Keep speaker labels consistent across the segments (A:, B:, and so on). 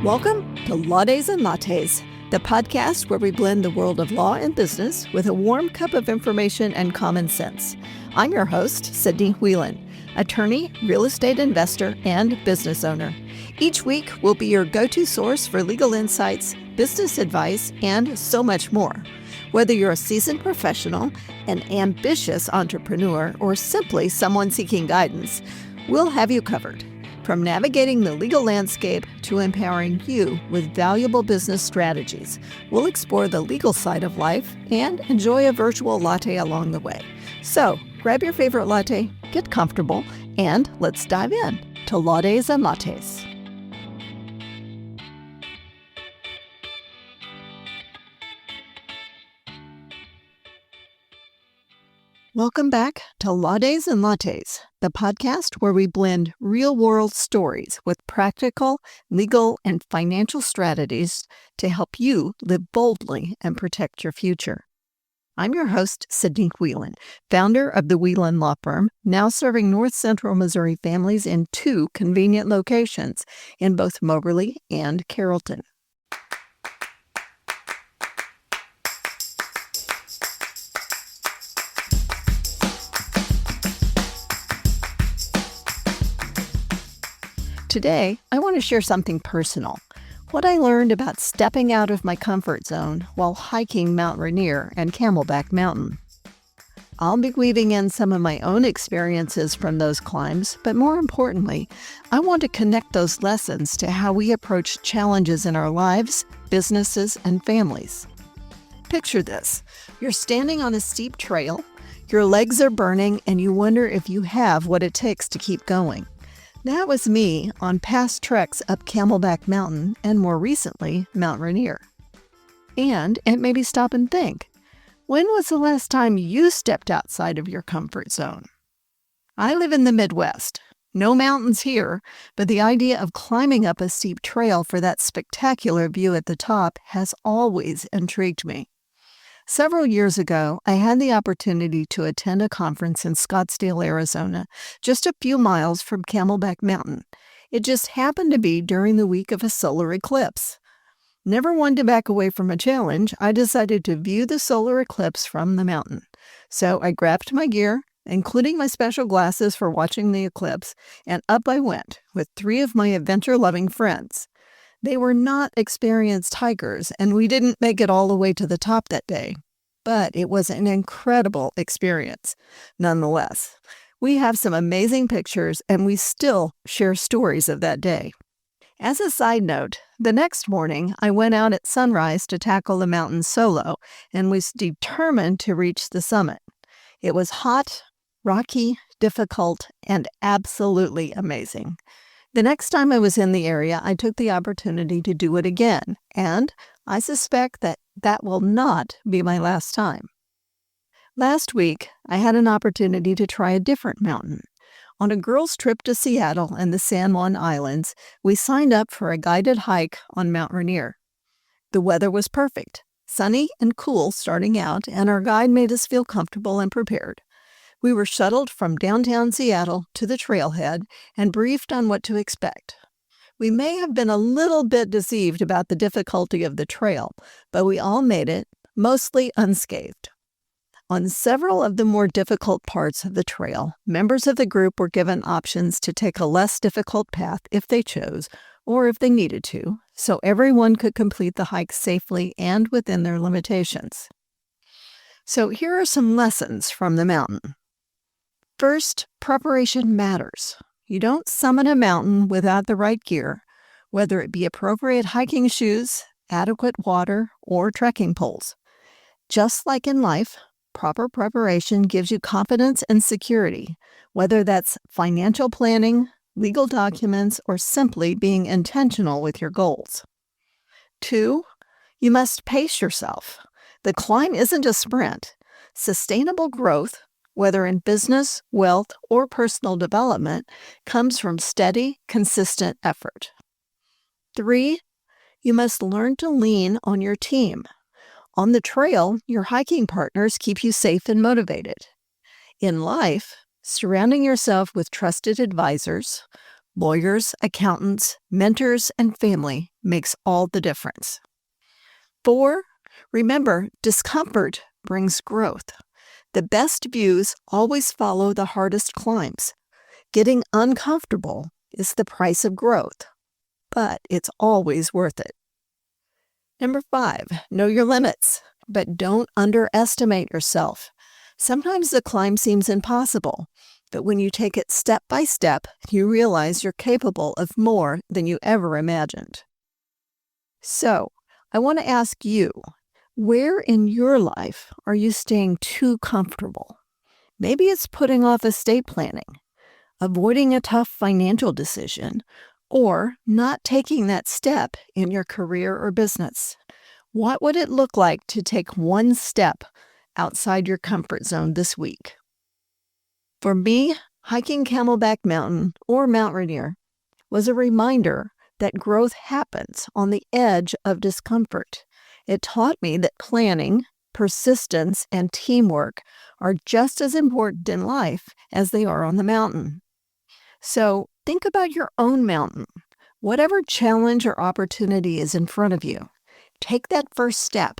A: Welcome to Law Days and Lattes, the podcast where we blend the world of law and business with a warm cup of information and common sense. I'm your host, Sidney, attorney, real estate investor, and business owner. Each week, we'll be your go-to source for legal insights, business advice, and so much more. Whether you're a seasoned professional, an ambitious entrepreneur, or simply someone seeking guidance, we'll have you covered. From navigating the legal landscape to empowering you with valuable business strategies, we'll explore the legal side of life and enjoy a virtual latte along the way. So, grab your favorite latte, get comfortable, and let's dive in to Law Days and Lattes. Welcome back to Law Days and Lattes, the podcast where we blend real-world stories with practical, legal, and financial strategies to help you live boldly and protect your future. I'm your host, Sidney, founder of the Whelan Law Firm, now serving North Central Missouri families in 2 convenient locations in both Moberly and Carrollton. Today, I want to share something personal, what I learned about stepping out of my comfort zone while hiking Mount Rainier and Camelback Mountain. I'll be weaving in some of my own experiences from those climbs, but more importantly, I want to connect those lessons to how we approach challenges in our lives, businesses, and families. Picture this. You're standing on a steep trail, your legs are burning, and you wonder if you have what it takes to keep going. That was me on past treks up Camelback Mountain and more recently, Mount Rainier. And it made me stop and think, when was the last time you stepped outside of your comfort zone? I live in the Midwest. No mountains here, but the idea of climbing up a steep trail for that spectacular view at the top has always intrigued me. Several years ago, I had the opportunity to attend a conference in Scottsdale, Arizona, just a few miles from Camelback Mountain. It just happened to be during the week of a solar eclipse. Never one to back away from a challenge, I decided to view the solar eclipse from the mountain. So I grabbed my gear, including my special glasses for watching the eclipse, and up I went with 3 of my adventure-loving friends. They were not experienced hikers, and we didn't make it all the way to the top that day. But it was an incredible experience. Nonetheless, we have some amazing pictures, and we still share stories of that day. As a side note, the next morning, I went out at sunrise to tackle the mountain solo and was determined to reach the summit. It was hot, rocky, difficult, and absolutely amazing. The next time I was in the area, I took the opportunity to do it again, and I suspect that will not be my last time. Last week, I had an opportunity to try a different mountain. On a girls' trip to Seattle and the San Juan Islands, we signed up for a guided hike on Mount Rainier. The weather was perfect, sunny and cool starting out, and our guide made us feel comfortable and prepared. We were shuttled from downtown Seattle to the trailhead and briefed on what to expect. We may have been a little bit deceived about the difficulty of the trail, but we all made it, mostly unscathed. On several of the more difficult parts of the trail, members of the group were given options to take a less difficult path if they chose, or if they needed to, so everyone could complete the hike safely and within their limitations. So here are some lessons from the mountain. First, preparation matters. You don't summit a mountain without the right gear, whether it be appropriate hiking shoes, adequate water, or trekking poles. Just like in life, proper preparation gives you confidence and security, whether that's financial planning, legal documents, or simply being intentional with your goals. 2, you must pace yourself. The climb isn't a sprint. Sustainable growth, whether in business, wealth, or personal development, comes from steady, consistent effort. 3, you must learn to lean on your team. On the trail, your hiking partners keep you safe and motivated. In life, surrounding yourself with trusted advisors, lawyers, accountants, mentors, and family makes all the difference. 4, remember, discomfort brings growth. The best views always follow the hardest climbs. Getting uncomfortable is the price of growth, but it's always worth it. Number 5, know your limits, but don't underestimate yourself. Sometimes the climb seems impossible, but when you take it step by step, you realize you're capable of more than you ever imagined. So, I want to ask you, where in your life are you staying too comfortable? Maybe it's putting off estate planning, avoiding a tough financial decision, or not taking that step in your career or business. What would it look like to take one step outside your comfort zone this week? For me, hiking Camelback Mountain or Mount Rainier was a reminder that growth happens on the edge of discomfort. It taught me that planning, persistence, and teamwork are just as important in life as they are on the mountain. So think about your own mountain. Whatever challenge or opportunity is in front of you, take that first step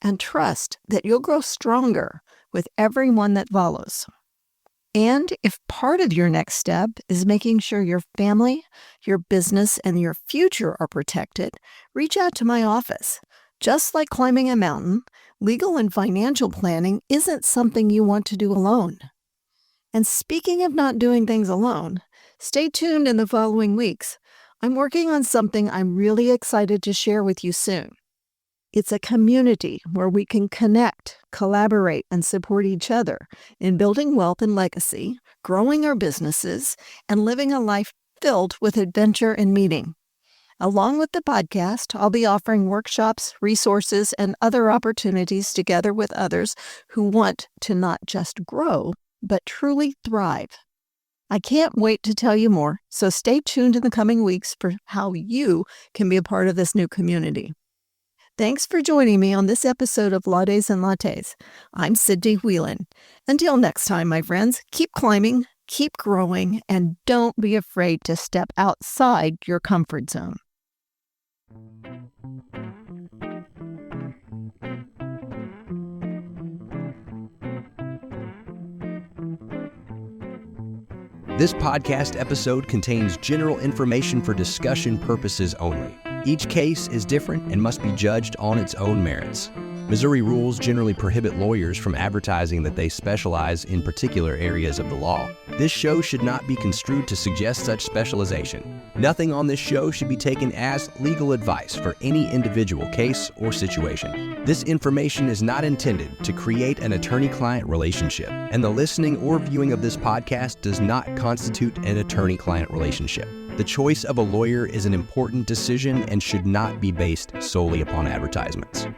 A: and trust that you'll grow stronger with every one that follows. And if part of your next step is making sure your family, your business, and your future are protected, reach out to my office. Just like climbing a mountain, legal and financial planning isn't something you want to do alone. And speaking of not doing things alone, stay tuned in the following weeks. I'm working on something I'm really excited to share with you soon. It's a community where we can connect, collaborate, and support each other in building wealth and legacy, growing our businesses, and living a life filled with adventure and meaning. Along with the podcast, I'll be offering workshops, resources, and other opportunities together with others who want to not just grow, but truly thrive. I can't wait to tell you more, so stay tuned in the coming weeks for how you can be a part of this new community. Thanks for joining me on this episode of Law Days and Lattes. I'm Sidney Whelan. Until next time, my friends, keep climbing, keep growing, and don't be afraid to step outside your comfort zone.
B: This podcast episode contains general information for discussion purposes only. Each case is different and must be judged on its own merits. Missouri rules generally prohibit lawyers from advertising that they specialize in particular areas of the law. This show should not be construed to suggest such specialization. Nothing on this show should be taken as legal advice for any individual case or situation. This information is not intended to create an attorney-client relationship, and the listening or viewing of this podcast does not constitute an attorney-client relationship. The choice of a lawyer is an important decision and should not be based solely upon advertisements.